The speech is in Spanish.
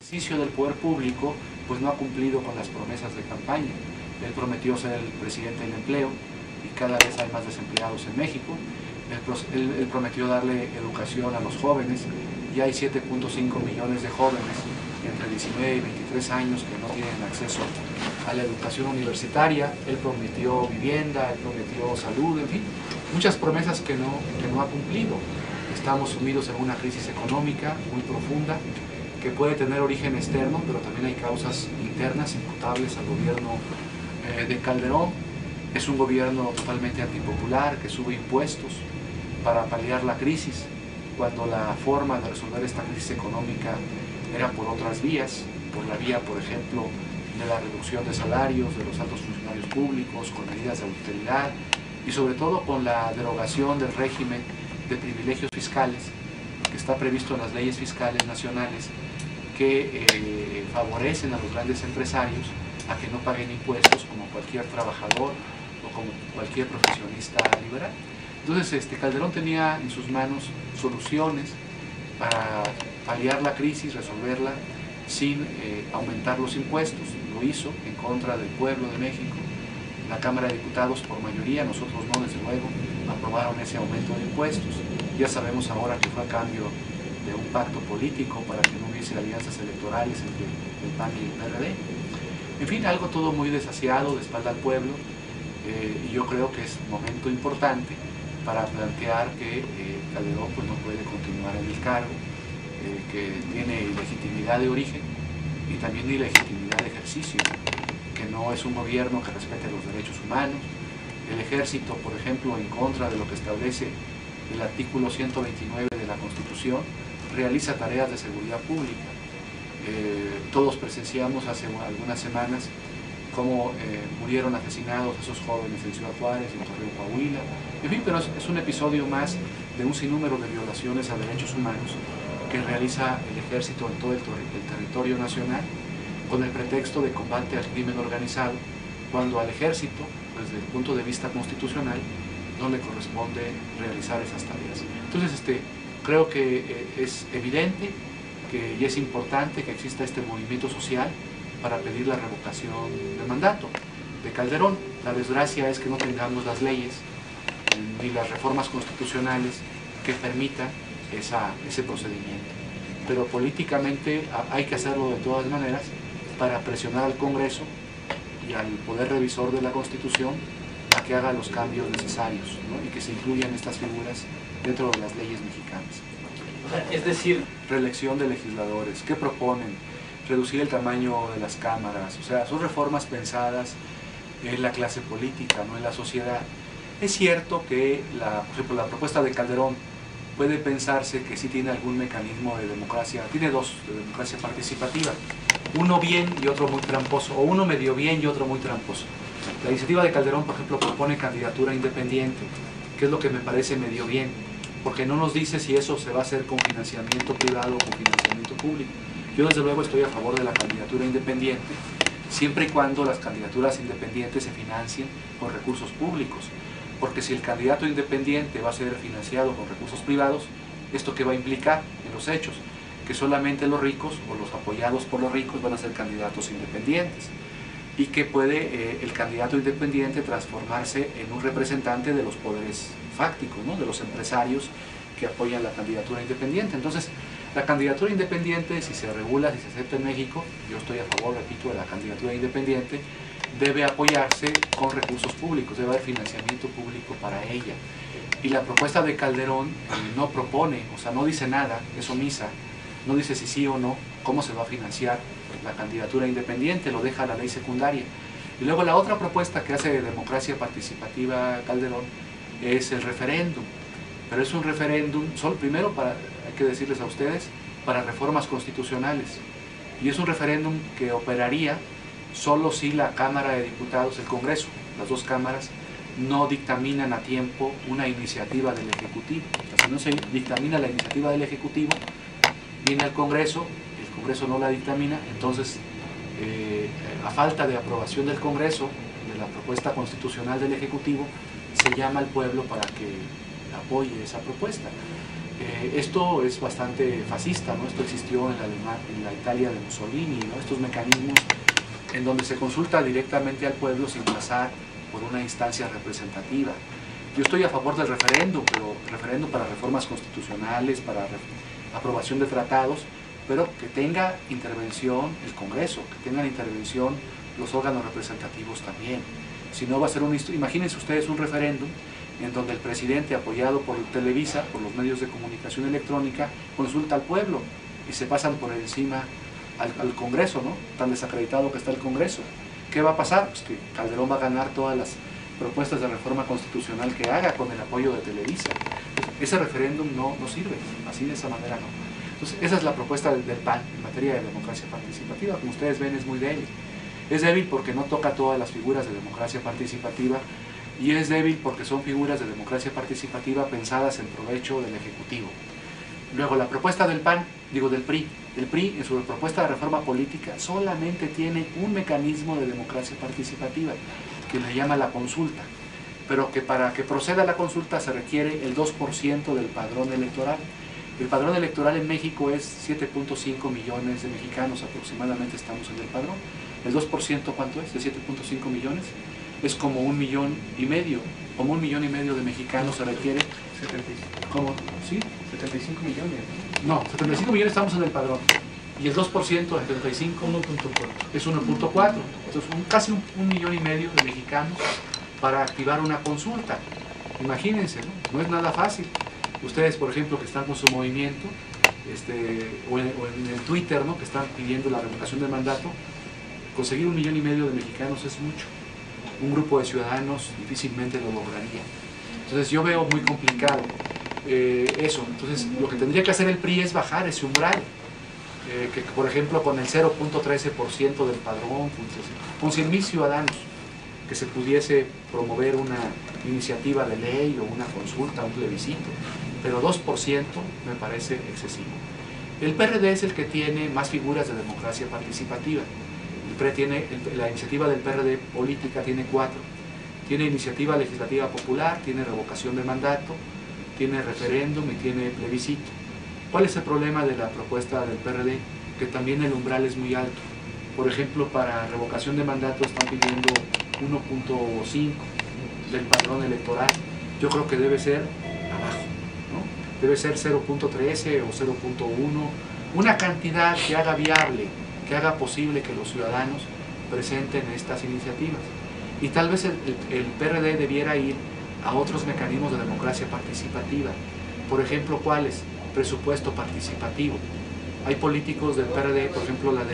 ejercicio del poder público pues no ha cumplido con las promesas de campaña. Él prometió ser el presidente del empleo y cada vez hay más desempleados en México. Él prometió darle educación a los jóvenes y hay 7.5 millones de jóvenes entre 19 y 23 años que no tienen acceso a la educación universitaria. Él prometió vivienda, él prometió salud, en fin, muchas promesas que no ha cumplido. Estamos sumidos en una crisis económica muy profunda que puede tener origen externo, pero también hay causas internas imputables al gobierno de Calderón. Es un gobierno totalmente antipopular que sube impuestos para paliar la crisis, cuando la forma de resolver esta crisis económica era por otras vías, por la vía, por ejemplo, de la reducción de salarios de los altos funcionarios públicos, con medidas de austeridad y sobre todo con la derogación del régimen de privilegios fiscales que está previsto en las leyes fiscales nacionales, que favorecen a los grandes empresarios a que no paguen impuestos como cualquier trabajador o como cualquier profesionista liberal. Entonces Calderón tenía en sus manos soluciones para paliar la crisis, resolverla sin aumentar los impuestos. Lo hizo en contra del pueblo de México. La Cámara de Diputados por mayoría, nosotros no, desde luego, aprobaron ese aumento de impuestos. Ya sabemos ahora que fue a cambio de un pacto político para que no hubiese alianzas electorales entre el PAN y el PRD. En fin, algo todo muy desasiado, de espalda al pueblo, y yo creo que es un momento importante para plantear que Calderón pues, no puede continuar en el cargo, que tiene ilegitimidad de origen y también ilegitimidad de ejercicio, que no es un gobierno que respete los derechos humanos. El ejército, por ejemplo, en contra de lo que establece el artículo 129 de la Constitución, realiza tareas de seguridad pública. Todos presenciamos hace algunas semanas cómo murieron asesinados esos jóvenes en Ciudad Juárez, en Torreón, Coahuila. En fin, pero es un episodio más de un sinnúmero de violaciones a derechos humanos que realiza el ejército en todo el territorio nacional con el pretexto de combate al crimen organizado, cuando al ejército, desde el punto de vista constitucional, no le corresponde realizar esas tareas. Entonces, creo que es evidente y es importante que exista este movimiento social para pedir la revocación del mandato de Calderón. La desgracia es que no tengamos las leyes ni las reformas constitucionales que permitan ese procedimiento. Pero políticamente hay que hacerlo de todas maneras para presionar al Congreso y al Poder Revisor de la Constitución a que haga los cambios necesarios, ¿no? Y que se incluyan estas figuras dentro de las leyes mexicanas. Es decir, reelección de legisladores, ¿qué proponen? Reducir el tamaño de las cámaras, o sea, son reformas pensadas en la clase política, no en la sociedad. Es cierto que, por ejemplo, la propuesta de Calderón puede pensarse que sí tiene algún mecanismo de democracia, tiene dos, de democracia participativa, uno bien y otro muy tramposo, o uno medio bien y otro muy tramposo. La iniciativa de Calderón, por ejemplo, propone candidatura independiente, que es lo que me parece medio bien, porque no nos dice si eso se va a hacer con financiamiento privado o con financiamiento público. Yo desde luego estoy a favor de la candidatura independiente, siempre y cuando las candidaturas independientes se financien con recursos públicos, porque si el candidato independiente va a ser financiado con recursos privados, ¿esto qué va a implicar en los hechos? Que solamente los ricos o los apoyados por los ricos van a ser candidatos independientes y que puede el candidato independiente transformarse en un representante de los poderes fácticos, ¿no? De los empresarios que apoyan la candidatura independiente. Entonces, la candidatura independiente, si se regula, si se acepta en México, yo estoy a favor, repito, de la candidatura independiente, debe apoyarse con recursos públicos, debe haber financiamiento público para ella. Y la propuesta de Calderón no propone, o sea, no dice nada, es omisa, no dice si sí o no, cómo se va a financiar la candidatura independiente, lo deja a la ley secundaria. Y luego la otra propuesta que hace de democracia participativa Calderón es el referéndum, pero es un referéndum, primero, hay que decirles a ustedes, para reformas constitucionales, y es un referéndum que operaría solo si la Cámara de Diputados, el Congreso, las dos cámaras, no dictaminan a tiempo una iniciativa del Ejecutivo. O sea, si no se dictamina la iniciativa del Ejecutivo, viene al Congreso, el Congreso no la dictamina, entonces a falta de aprobación del Congreso, de la propuesta constitucional del Ejecutivo, se llama al pueblo para que apoye esa propuesta. Esto es bastante fascista, ¿no? Esto existió en la Italia de Mussolini, ¿no? Estos mecanismos en donde se consulta directamente al pueblo sin pasar por una instancia representativa. Yo estoy a favor del referéndum, pero referéndum para reformas constitucionales, para aprobación de tratados, pero que tenga intervención el Congreso, que tengan intervención los órganos representativos también. Si no va a ser imagínense ustedes un referéndum en donde el presidente, apoyado por Televisa, por los medios de comunicación electrónica, consulta al pueblo y se pasan por encima al Congreso, ¿no? Tan desacreditado que está el Congreso. ¿Qué va a pasar? Pues que Calderón va a ganar todas las propuestas de reforma constitucional que haga con el apoyo de Televisa. Ese referéndum no sirve, así de esa manera no. Entonces, esa es la propuesta del PAN en materia de democracia participativa. Como ustedes ven, es muy débil. Es débil porque no toca todas las figuras de democracia participativa, y es débil porque son figuras de democracia participativa pensadas en provecho del Ejecutivo. Luego, la propuesta del PAN, del PRI. El PRI, en su propuesta de reforma política, solamente tiene un mecanismo de democracia participativa, que le llama la consulta, pero que para que proceda la consulta se requiere el 2% del padrón electoral. El padrón electoral en México es 7.5 millones de mexicanos aproximadamente estamos en el padrón. ¿El 2% cuánto es? ¿De 7.5 millones? Es como 1,5 millones. Como 1,5 millones de mexicanos se requiere. 75. ¿Cómo? ¿Sí? 75 millones. No, 75 millones estamos en el padrón. Y el 2% de 75 es 1.4. Entonces casi 1,5 millones de mexicanos para activar una consulta. Imagínense, ¿no? No es nada fácil. Ustedes, por ejemplo, que están con su movimiento, o en el Twitter, ¿no? Que están pidiendo la revocación del mandato, conseguir 1,5 millones de mexicanos es mucho. Un grupo de ciudadanos difícilmente lo lograría. Entonces yo veo muy complicado eso. Entonces lo que tendría que hacer el PRI es bajar ese umbral. Que por ejemplo con el 0.13% del padrón, con 100,000 ciudadanos, que se pudiese promover una iniciativa de ley o una consulta, un plebiscito, pero 2% me parece excesivo. El PRD es el que tiene más figuras de democracia participativa. La iniciativa del PRD política tiene 4. Tiene iniciativa legislativa popular, tiene revocación de mandato, tiene referéndum y tiene plebiscito. ¿Cuál es el problema de la propuesta del PRD? Que también el umbral es muy alto. Por ejemplo, para revocación de mandato están pidiendo 1.5 del padrón electoral. Yo creo que debe ser abajo, ¿no? Debe ser 0.13 o 0.1, una cantidad que haga viable, que haga posible que los ciudadanos presenten estas iniciativas. Y tal vez el PRD debiera ir a otros mecanismos de democracia participativa. Por ejemplo, ¿cuáles? Presupuesto participativo. Hay políticos del PRD, por ejemplo, la